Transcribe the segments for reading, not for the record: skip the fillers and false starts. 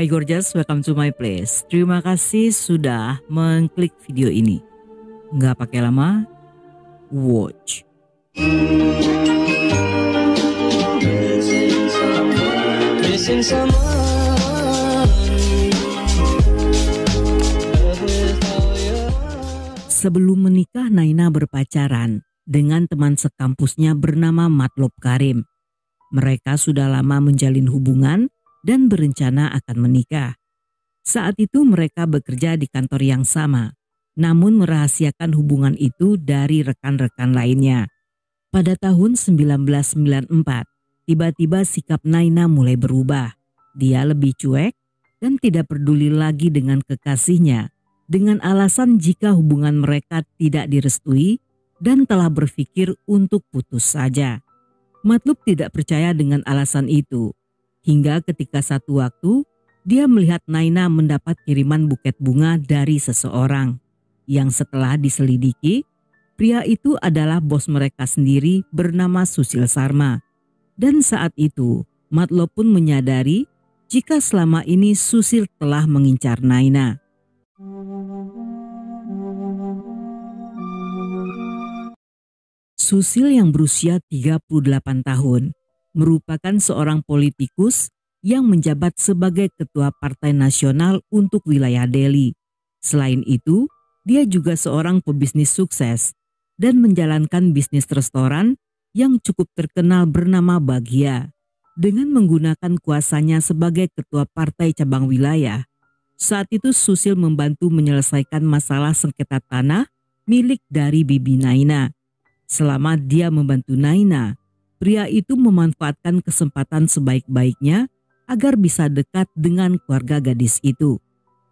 Hai gorgeous, welcome to my place. Terima kasih sudah mengklik video ini. Nggak pakai lama, watch. Sebelum menikah, Naina berpacaran dengan teman sekampusnya bernama Matlop Karim. Mereka sudah lama menjalin hubungan dan berencana akan menikah. Saat itu mereka bekerja di kantor yang sama, namun merahasiakan hubungan itu dari rekan-rekan lainnya. Pada tahun 1994, tiba-tiba sikap Naina mulai berubah. Dia lebih cuek dan tidak peduli lagi dengan kekasihnya, dengan alasan jika hubungan mereka tidak direstui dan telah berpikir untuk putus saja. Matlub tidak percaya dengan alasan itu, hingga ketika satu waktu dia melihat Naina mendapat kiriman buket bunga dari seseorang, yang setelah diselidiki, pria itu adalah bos mereka sendiri bernama Susil Sarma. Dan saat itu Matlub pun menyadari jika selama ini Susil telah mengincar Naina. Susil yang berusia 38 tahun merupakan seorang politikus yang menjabat sebagai ketua Partai Nasional untuk wilayah Delhi. Selain itu, dia juga seorang pebisnis sukses dan menjalankan bisnis restoran yang cukup terkenal bernama Baghia. Dengan menggunakan kuasanya sebagai ketua partai cabang wilayah, saat itu Susil membantu menyelesaikan masalah sengketa tanah milik dari bibi Naina. Selama dia membantu Naina, pria itu memanfaatkan kesempatan sebaik-baiknya agar bisa dekat dengan keluarga gadis itu,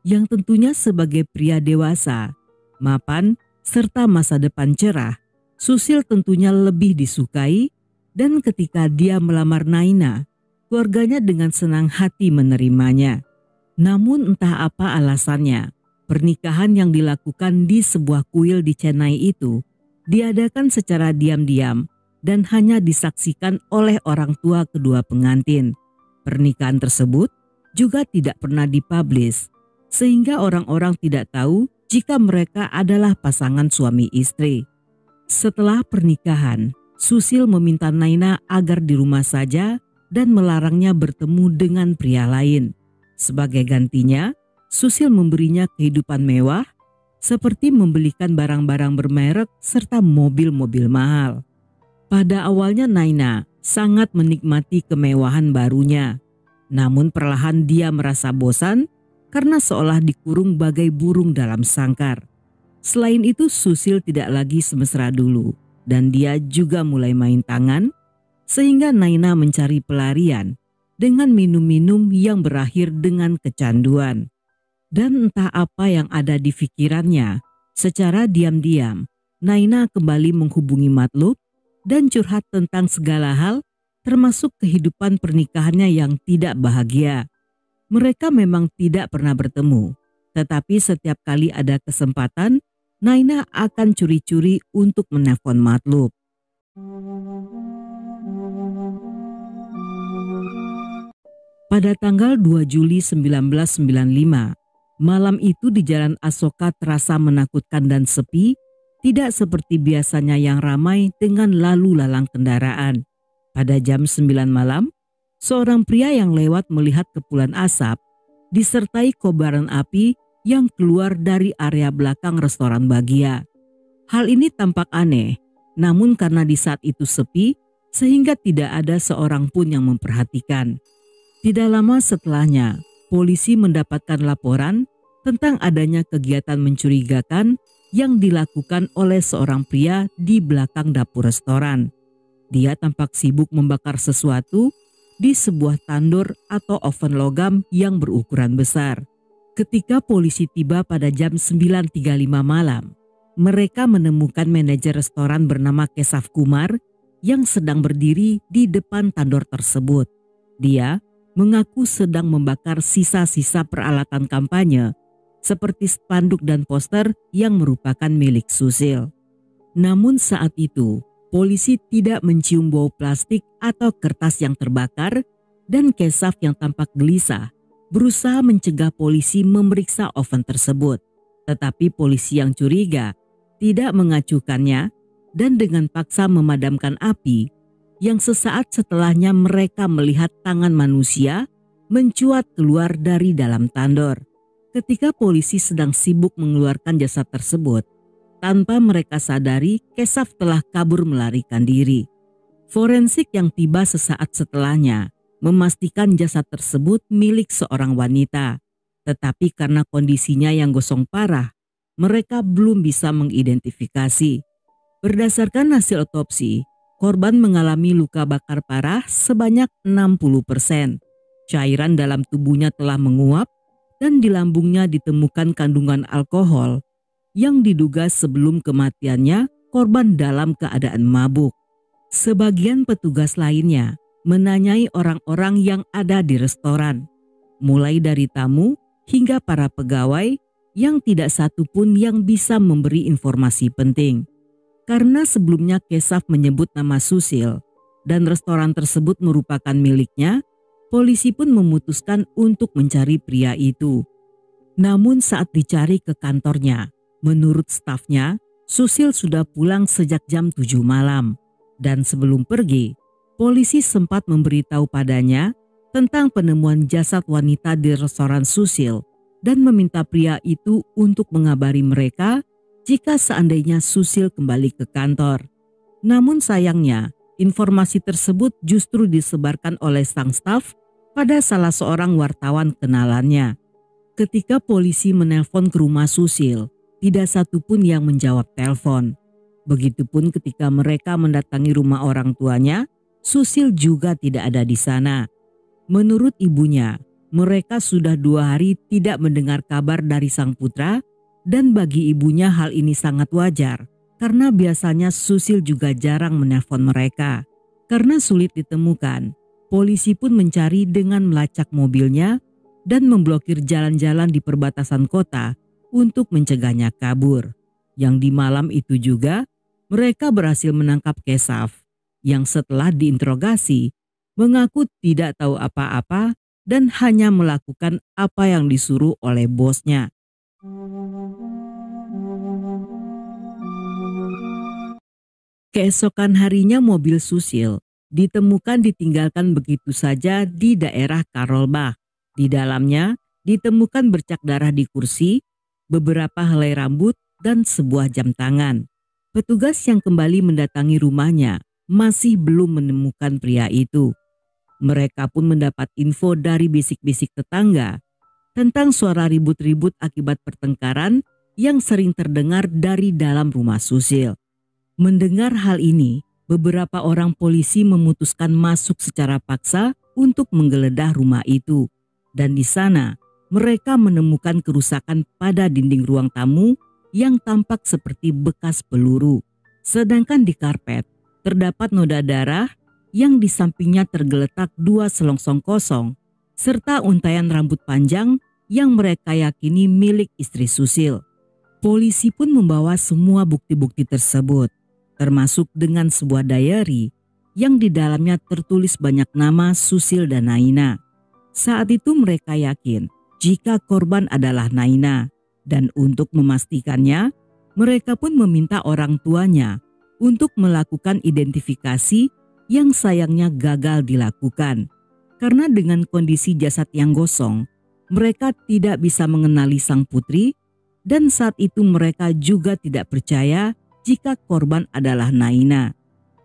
yang tentunya sebagai pria dewasa, mapan, serta masa depan cerah. Susil tentunya lebih disukai, dan ketika dia melamar Naina, keluarganya dengan senang hati menerimanya. Namun entah apa alasannya, pernikahan yang dilakukan di sebuah kuil di Chennai itu diadakan secara diam-diam dan hanya disaksikan oleh orang tua kedua pengantin. Pernikahan tersebut juga tidak pernah dipublish, sehingga orang-orang tidak tahu jika mereka adalah pasangan suami istri. Setelah pernikahan, Susil meminta Naina agar di rumah saja dan melarangnya bertemu dengan pria lain. Sebagai gantinya, Susil memberinya kehidupan mewah, seperti membelikan barang-barang bermerek serta mobil-mobil mahal. Pada awalnya Naina sangat menikmati kemewahan barunya. Namun perlahan dia merasa bosan karena seolah dikurung bagai burung dalam sangkar. Selain itu Susil tidak lagi semesra dulu dan dia juga mulai main tangan, sehingga Naina mencari pelarian dengan minum-minum yang berakhir dengan kecanduan. Dan entah apa yang ada di pikirannya, secara diam-diam Naina kembali menghubungi Matlub dan curhat tentang segala hal, termasuk kehidupan pernikahannya yang tidak bahagia. Mereka memang tidak pernah bertemu, tetapi setiap kali ada kesempatan, Naina akan curi-curi untuk menelpon Matlub. Pada tanggal 2 Juli 1995, malam itu di Jalan Asoka terasa menakutkan dan sepi, tidak seperti biasanya yang ramai dengan lalu lalang kendaraan. Pada jam 9 malam, seorang pria yang lewat melihat kepulan asap, disertai kobaran api yang keluar dari area belakang restoran Baghia. Hal ini tampak aneh, namun karena di saat itu sepi, sehingga tidak ada seorang pun yang memperhatikan. Tidak lama setelahnya, polisi mendapatkan laporan tentang adanya kegiatan mencurigakan yang dilakukan oleh seorang pria di belakang dapur restoran. Dia tampak sibuk membakar sesuatu di sebuah tandur atau oven logam yang berukuran besar. Ketika polisi tiba pada jam 9.35 malam, mereka menemukan manajer restoran bernama Kesaf Kumar yang sedang berdiri di depan tandur tersebut. Dia mengaku sedang membakar sisa-sisa peralatan kampanye seperti spanduk dan poster yang merupakan milik Susil. Namun saat itu, polisi tidak mencium bau plastik atau kertas yang terbakar dan Kesaf yang tampak gelisah berusaha mencegah polisi memeriksa oven tersebut. Tetapi polisi yang curiga tidak mengacukannya dan dengan paksa memadamkan api, yang sesaat setelahnya mereka melihat tangan manusia mencuat keluar dari dalam tandor. Ketika polisi sedang sibuk mengeluarkan jasad tersebut, tanpa mereka sadari Kesaf telah kabur melarikan diri. Forensik yang tiba sesaat setelahnya memastikan jasad tersebut milik seorang wanita. Tetapi karena kondisinya yang gosong parah, mereka belum bisa mengidentifikasi. Berdasarkan hasil otopsi, korban mengalami luka bakar parah sebanyak 60%. Cairan dalam tubuhnya telah menguap dan di lambungnya ditemukan kandungan alkohol yang diduga sebelum kematiannya korban dalam keadaan mabuk. Sebagian petugas lainnya menanyai orang-orang yang ada di restoran, mulai dari tamu hingga para pegawai, yang tidak satu pun yang bisa memberi informasi penting. Karena sebelumnya Kesaf menyebut nama Susil dan restoran tersebut merupakan miliknya, polisi pun memutuskan untuk mencari pria itu. Namun saat dicari ke kantornya, menurut stafnya, Susil sudah pulang sejak jam 7 malam. Dan sebelum pergi, polisi sempat memberitahu padanya tentang penemuan jasad wanita di restoran Susil dan meminta pria itu untuk mengabari mereka jika seandainya Susil kembali ke kantor. Namun sayangnya, informasi tersebut justru disebarkan oleh sang staf pada salah seorang wartawan kenalannya. Ketika polisi menelpon ke rumah Susil, tidak satu pun yang menjawab telepon. Begitupun ketika mereka mendatangi rumah orang tuanya, Susil juga tidak ada di sana. Menurut ibunya, mereka sudah 2 hari tidak mendengar kabar dari sang putra, dan bagi ibunya hal ini sangat wajar karena biasanya Susil juga jarang menelpon mereka. Karena sulit ditemukan, polisi pun mencari dengan melacak mobilnya dan memblokir jalan-jalan di perbatasan kota untuk mencegahnya kabur. Yang di malam itu juga mereka berhasil menangkap Kesaf yang setelah diinterogasi mengaku tidak tahu apa-apa dan hanya melakukan apa yang disuruh oleh bosnya. Keesokan harinya mobil Susil ditemukan ditinggalkan begitu saja di daerah Karolbach. Di dalamnya ditemukan bercak darah di kursi, beberapa helai rambut, dan sebuah jam tangan. Petugas yang kembali mendatangi rumahnya masih belum menemukan pria itu. Mereka pun mendapat info dari bisik-bisik tetangga tentang suara ribut-ribut akibat pertengkaran yang sering terdengar dari dalam rumah Susil. Mendengar hal ini, beberapa orang polisi memutuskan masuk secara paksa untuk menggeledah rumah itu. Dan di sana, mereka menemukan kerusakan pada dinding ruang tamu yang tampak seperti bekas peluru. Sedangkan di karpet, terdapat noda darah yang di sampingnya tergeletak 2 selongsong kosong, serta untaian rambut panjang yang mereka yakini milik istri Susil. Polisi pun membawa semua bukti-bukti tersebut, termasuk dengan sebuah diary yang di dalamnya tertulis banyak nama Susil dan Naina. Saat itu mereka yakin jika korban adalah Naina, dan untuk memastikannya, mereka pun meminta orang tuanya untuk melakukan identifikasi yang sayangnya gagal dilakukan. Karena dengan kondisi jasad yang gosong, mereka tidak bisa mengenali sang putri, dan saat itu mereka juga tidak percaya jika korban adalah Naina.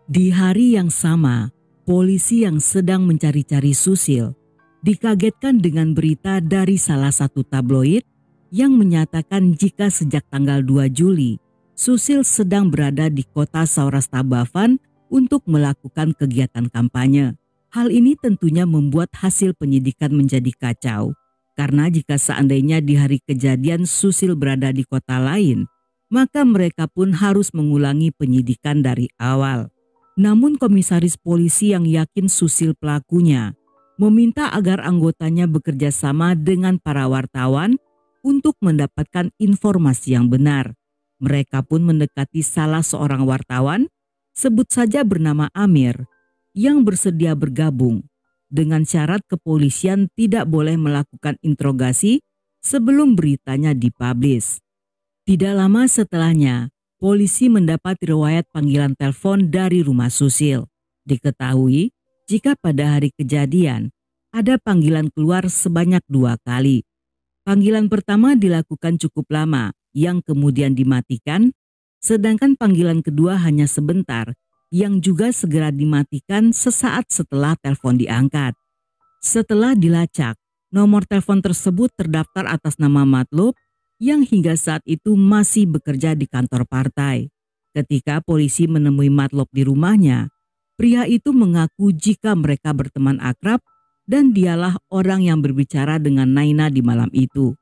Di hari yang sama, polisi yang sedang mencari-cari Susil dikagetkan dengan berita dari salah satu tabloid yang menyatakan jika sejak tanggal 2 Juli, Susil sedang berada di kota Saurastabavan untuk melakukan kegiatan kampanye. Hal ini tentunya membuat hasil penyidikan menjadi kacau, karena jika seandainya di hari kejadian Susil berada di kota lain, maka mereka pun harus mengulangi penyidikan dari awal. Namun komisaris polisi yang yakin Susil pelakunya meminta agar anggotanya bekerja sama dengan para wartawan untuk mendapatkan informasi yang benar. Mereka pun mendekati salah seorang wartawan, sebut saja bernama Amir, yang bersedia bergabung. dengan syarat kepolisian tidak boleh melakukan interogasi sebelum beritanya dipublish. Tidak lama setelahnya, polisi mendapat riwayat panggilan telepon dari rumah Susil. Diketahui jika pada hari kejadian ada panggilan keluar sebanyak 2 kali. Panggilan pertama dilakukan cukup lama yang kemudian dimatikan, sedangkan panggilan kedua hanya sebentar yang juga segera dimatikan sesaat setelah telepon diangkat. Setelah dilacak, nomor telepon tersebut terdaftar atas nama Matlub yang hingga saat itu masih bekerja di kantor partai. Ketika polisi menemui Matlub di rumahnya, pria itu mengaku jika mereka berteman akrab dan dialah orang yang berbicara dengan Naina di malam itu.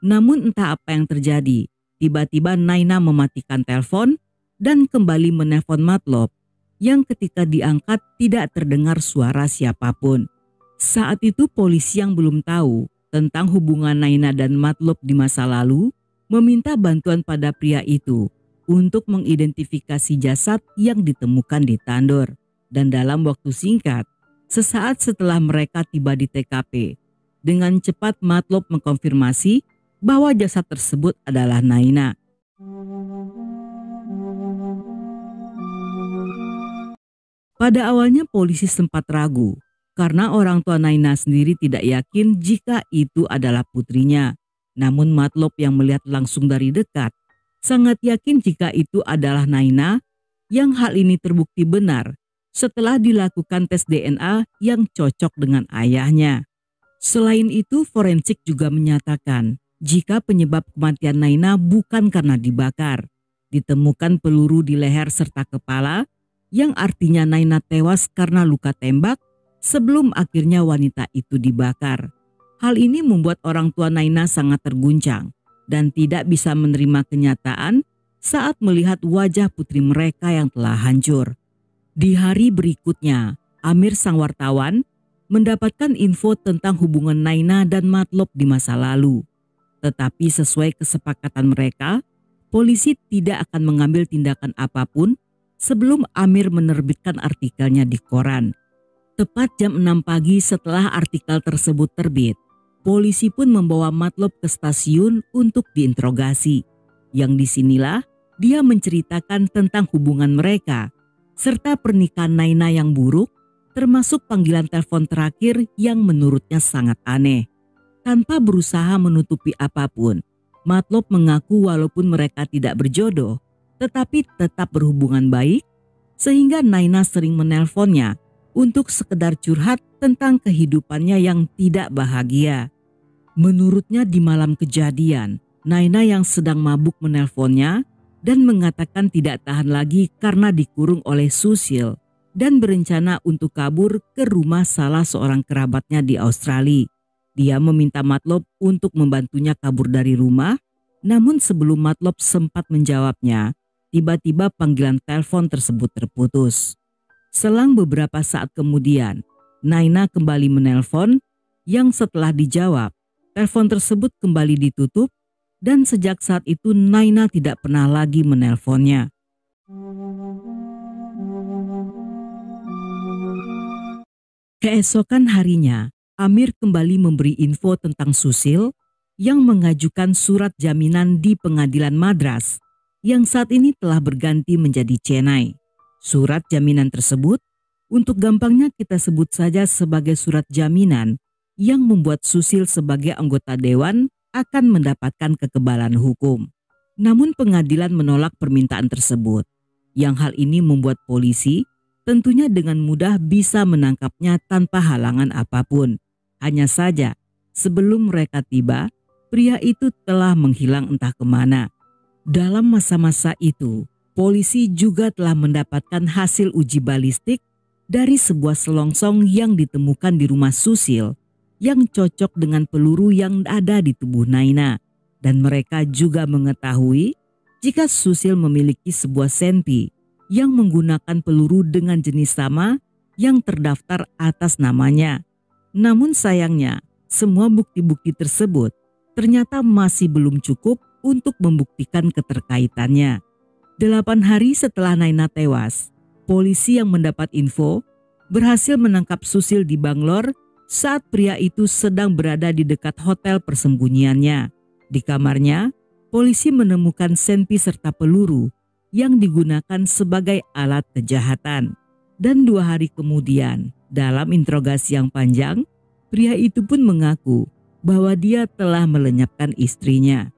Namun entah apa yang terjadi, tiba-tiba Naina mematikan telepon dan kembali menelpon Matlub yang ketika diangkat tidak terdengar suara siapapun. Saat itu polisi yang belum tahu tentang hubungan Naina dan Matlub di masa lalu meminta bantuan pada pria itu untuk mengidentifikasi jasad yang ditemukan di Tandor. Dan dalam waktu singkat, sesaat setelah mereka tiba di TKP, dengan cepat Matlub mengkonfirmasi bahwa jasad tersebut adalah Naina. Pada awalnya polisi sempat ragu karena orang tua Naina sendiri tidak yakin jika itu adalah putrinya. Namun Matlub yang melihat langsung dari dekat sangat yakin jika itu adalah Naina, yang hal ini terbukti benar setelah dilakukan tes DNA yang cocok dengan ayahnya. Selain itu, forensik juga menyatakan jika penyebab kematian Naina bukan karena dibakar. Ditemukan peluru di leher serta kepala, yang artinya Naina tewas karena luka tembak sebelum akhirnya wanita itu dibakar. Hal ini membuat orang tua Naina sangat terguncang dan tidak bisa menerima kenyataan saat melihat wajah putri mereka yang telah hancur. Di hari berikutnya, Amir sang wartawan mendapatkan info tentang hubungan Naina dan Matlub di masa lalu. Tetapi sesuai kesepakatan mereka, polisi tidak akan mengambil tindakan apapun sebelum Amir menerbitkan artikelnya di koran. Tepat jam 6 pagi setelah artikel tersebut terbit, polisi pun membawa Matlub ke stasiun untuk diinterogasi. Yang disinilah dia menceritakan tentang hubungan mereka, serta pernikahan Naina yang buruk, termasuk panggilan telepon terakhir yang menurutnya sangat aneh. Tanpa berusaha menutupi apapun, Matlub mengaku walaupun mereka tidak berjodoh, tetapi tetap berhubungan baik, sehingga Naina sering menelponnya untuk sekedar curhat tentang kehidupannya yang tidak bahagia. Menurutnya di malam kejadian, Naina yang sedang mabuk menelponnya dan mengatakan tidak tahan lagi karena dikurung oleh Susil dan berencana untuk kabur ke rumah salah seorang kerabatnya di Australia. Dia meminta Matlub untuk membantunya kabur dari rumah, namun sebelum Matlub sempat menjawabnya, tiba-tiba panggilan telepon tersebut terputus. Selang beberapa saat kemudian, Naina kembali menelpon yang setelah dijawab, telepon tersebut kembali ditutup dan sejak saat itu Naina tidak pernah lagi menelponnya. Keesokan harinya, Amir kembali memberi info tentang Susil yang mengajukan surat jaminan di pengadilan Madras yang saat ini telah berganti menjadi Chennai. Surat jaminan tersebut, untuk gampangnya kita sebut saja sebagai surat jaminan yang membuat Susil sebagai anggota dewan akan mendapatkan kekebalan hukum. Namun pengadilan menolak permintaan tersebut, yang hal ini membuat polisi tentunya dengan mudah bisa menangkapnya tanpa halangan apapun. Hanya saja, sebelum mereka tiba, pria itu telah menghilang entah kemana. Dalam masa-masa itu, polisi juga telah mendapatkan hasil uji balistik dari sebuah selongsong yang ditemukan di rumah Susil yang cocok dengan peluru yang ada di tubuh Naina. Dan mereka juga mengetahui jika Susil memiliki sebuah senpi yang menggunakan peluru dengan jenis sama yang terdaftar atas namanya. Namun sayangnya, semua bukti-bukti tersebut ternyata masih belum cukup untuk membuktikan keterkaitannya. 8 hari setelah Naina tewas, polisi yang mendapat info berhasil menangkap Susil di Bangalore saat pria itu sedang berada di dekat hotel persembunyiannya. Di kamarnya, polisi menemukan senpi serta peluru yang digunakan sebagai alat kejahatan. Dan 2 hari kemudian, dalam interogasi yang panjang, pria itu pun mengaku bahwa dia telah melenyapkan istrinya.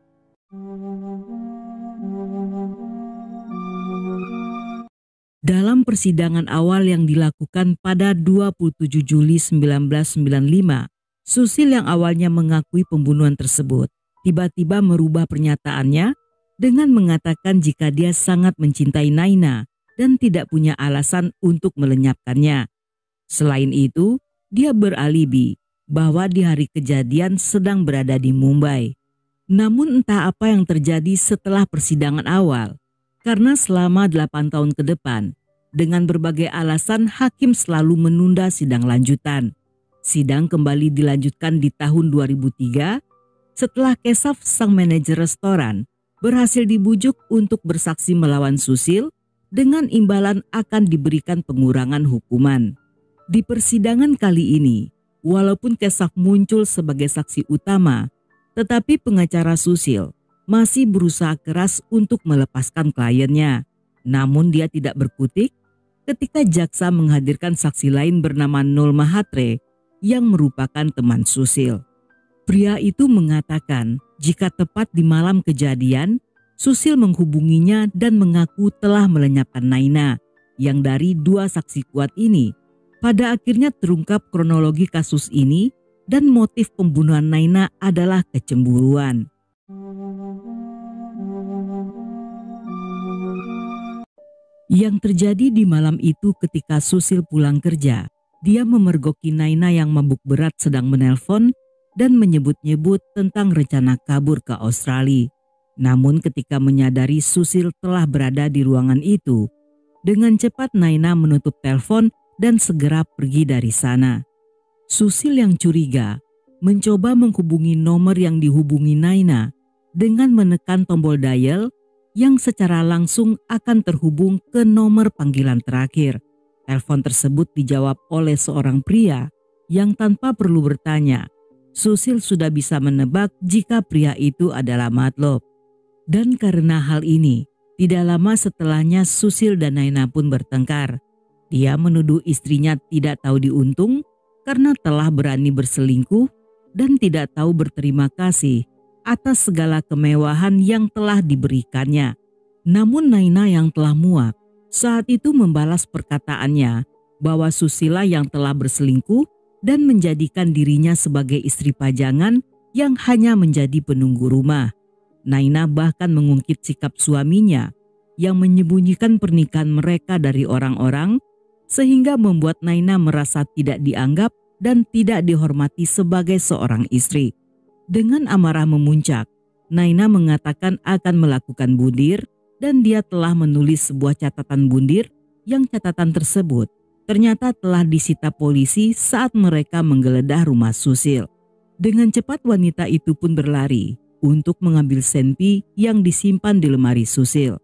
Dalam persidangan awal yang dilakukan pada 27 Juli 1995, Susil yang awalnya mengakui pembunuhan tersebut tiba-tiba merubah pernyataannya dengan mengatakan jika dia sangat mencintai Naina dan tidak punya alasan untuk melenyapkannya. Selain itu, dia beralibi bahwa di hari kejadian sedang berada di Mumbai. Namun entah apa yang terjadi setelah persidangan awal, karena selama 8 tahun ke depan, dengan berbagai alasan hakim selalu menunda sidang lanjutan. Sidang kembali dilanjutkan di tahun 2003 setelah Keshav, sang manajer restoran, berhasil dibujuk untuk bersaksi melawan Susil dengan imbalan akan diberikan pengurangan hukuman. Di persidangan kali ini, walaupun Keshav muncul sebagai saksi utama, tetapi pengacara Susil masih berusaha keras untuk melepaskan kliennya. Namun dia tidak berkutik ketika jaksa menghadirkan saksi lain bernama Nol Mahatre yang merupakan teman Susil. Pria itu mengatakan jika tepat di malam kejadian, Susil menghubunginya dan mengaku telah melenyapkan Naina, yang dari 2 saksi kuat ini pada akhirnya terungkap kronologi kasus ini dan motif pembunuhan Naina adalah kecemburuan. Yang terjadi di malam itu ketika Susil pulang kerja, dia memergoki Naina yang mabuk berat sedang menelpon dan menyebut-nyebut tentang rencana kabur ke Australia. Namun ketika menyadari Susil telah berada di ruangan itu, dengan cepat Naina menutup telepon dan segera pergi dari sana. Susil yang curiga mencoba menghubungi nomor yang dihubungi Naina dengan menekan tombol dial yang secara langsung akan terhubung ke nomor panggilan terakhir. Telepon tersebut dijawab oleh seorang pria yang tanpa perlu bertanya, Susil sudah bisa menebak jika pria itu adalah Matlop. Dan karena hal ini, tidak lama setelahnya Susil dan Naina pun bertengkar. Dia menuduh istrinya tidak tahu diuntung karena telah berani berselingkuh dan tidak tahu berterima kasih atas segala kemewahan yang telah diberikannya. Namun Naina yang telah muak saat itu membalas perkataannya bahwa Susila yang telah berselingkuh dan menjadikan dirinya sebagai istri pajangan yang hanya menjadi penunggu rumah. Naina bahkan mengungkit sikap suaminya yang menyembunyikan pernikahan mereka dari orang-orang sehingga membuat Naina merasa tidak dianggap dan tidak dihormati sebagai seorang istri. Dengan amarah memuncak, Naina mengatakan akan melakukan bunuh dan dia telah menulis sebuah catatan bunuh yang catatan tersebut ternyata telah disita polisi saat mereka menggeledah rumah Susil. Dengan cepat wanita itu pun berlari untuk mengambil senpi yang disimpan di lemari Susil.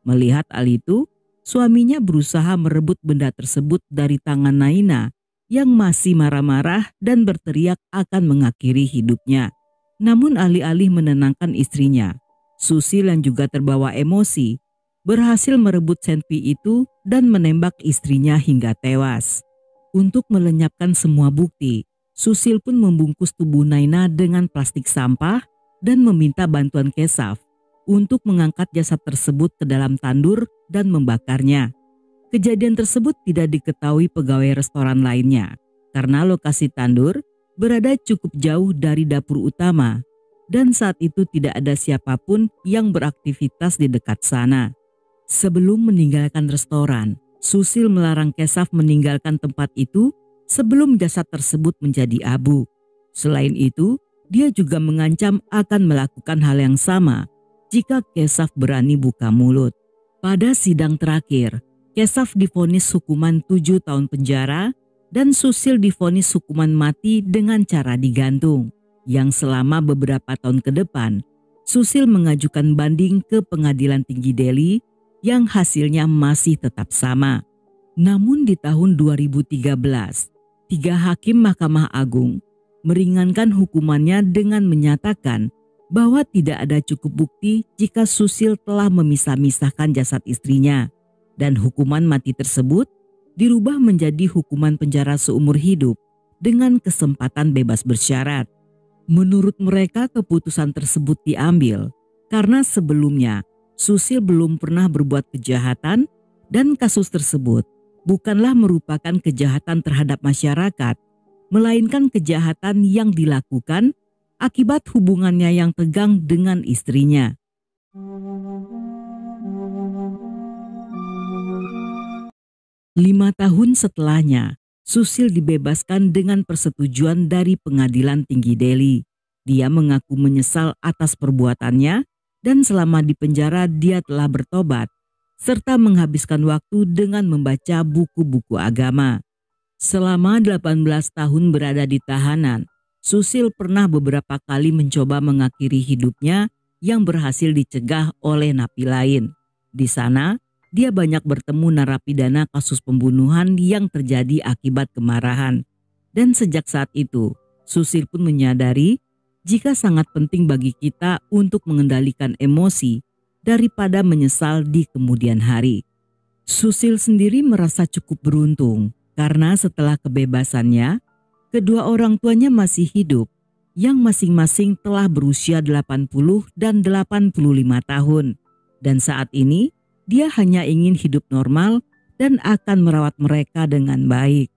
Melihat hal itu, suaminya berusaha merebut benda tersebut dari tangan Naina yang masih marah-marah dan berteriak akan mengakhiri hidupnya. Namun alih-alih menenangkan istrinya, Susil yang juga terbawa emosi berhasil merebut senpi itu dan menembak istrinya hingga tewas. Untuk melenyapkan semua bukti, Susil pun membungkus tubuh Naina dengan plastik sampah dan meminta bantuan Keshav untuk mengangkat jasad tersebut ke dalam tandur dan membakarnya. Kejadian tersebut tidak diketahui pegawai restoran lainnya karena lokasi tandur berada cukup jauh dari dapur utama dan saat itu tidak ada siapapun yang beraktivitas di dekat sana. Sebelum meninggalkan restoran, Susil melarang Keshav meninggalkan tempat itu sebelum jasad tersebut menjadi abu. Selain itu, dia juga mengancam akan melakukan hal yang sama jika Keshav berani buka mulut. Pada sidang terakhir, Keshav divonis hukuman 7 tahun penjara dan Susil divonis hukuman mati dengan cara digantung, yang selama beberapa tahun ke depan, Susil mengajukan banding ke Pengadilan Tinggi Delhi yang hasilnya masih tetap sama. Namun di tahun 2013, 3 hakim Mahkamah Agung meringankan hukumannya dengan menyatakan bahwa tidak ada cukup bukti jika Susil telah memisah-misahkan jasad istrinya, dan hukuman mati tersebut dirubah menjadi hukuman penjara seumur hidup dengan kesempatan bebas bersyarat. Menurut mereka, keputusan tersebut diambil karena sebelumnya Susil belum pernah berbuat kejahatan dan kasus tersebut bukanlah merupakan kejahatan terhadap masyarakat, melainkan kejahatan yang dilakukan akibat hubungannya yang tegang dengan istrinya. Lima tahun setelahnya, Susil dibebaskan dengan persetujuan dari Pengadilan Tinggi Delhi. Dia mengaku menyesal atas perbuatannya dan selama di penjara dia telah bertobat, serta menghabiskan waktu dengan membaca buku-buku agama. Selama 18 tahun berada di tahanan, Susil pernah beberapa kali mencoba mengakhiri hidupnya yang berhasil dicegah oleh napi lain. Di sana, dia banyak bertemu narapidana kasus pembunuhan yang terjadi akibat kemarahan. Dan sejak saat itu, Susil pun menyadari jika sangat penting bagi kita untuk mengendalikan emosi daripada menyesal di kemudian hari. Susil sendiri merasa cukup beruntung karena setelah kebebasannya, kedua orang tuanya masih hidup yang masing-masing telah berusia 80 dan 85 tahun. Dan saat ini, dia hanya ingin hidup normal dan akan merawat mereka dengan baik.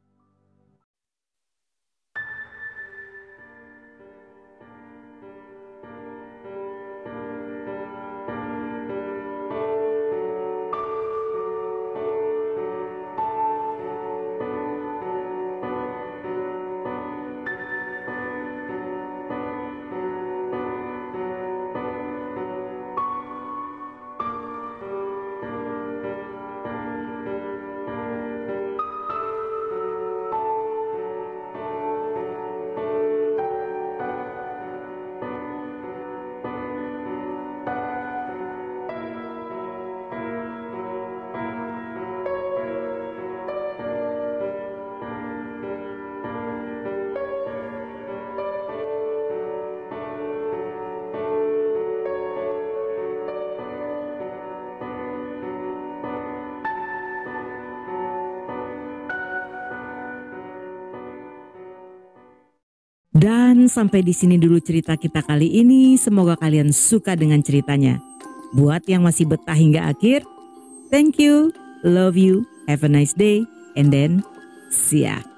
Dan sampai di sini dulu cerita kita kali ini. Semoga kalian suka dengan ceritanya. Buat yang masih betah hingga akhir, thank you, love you, have a nice day, and then see ya.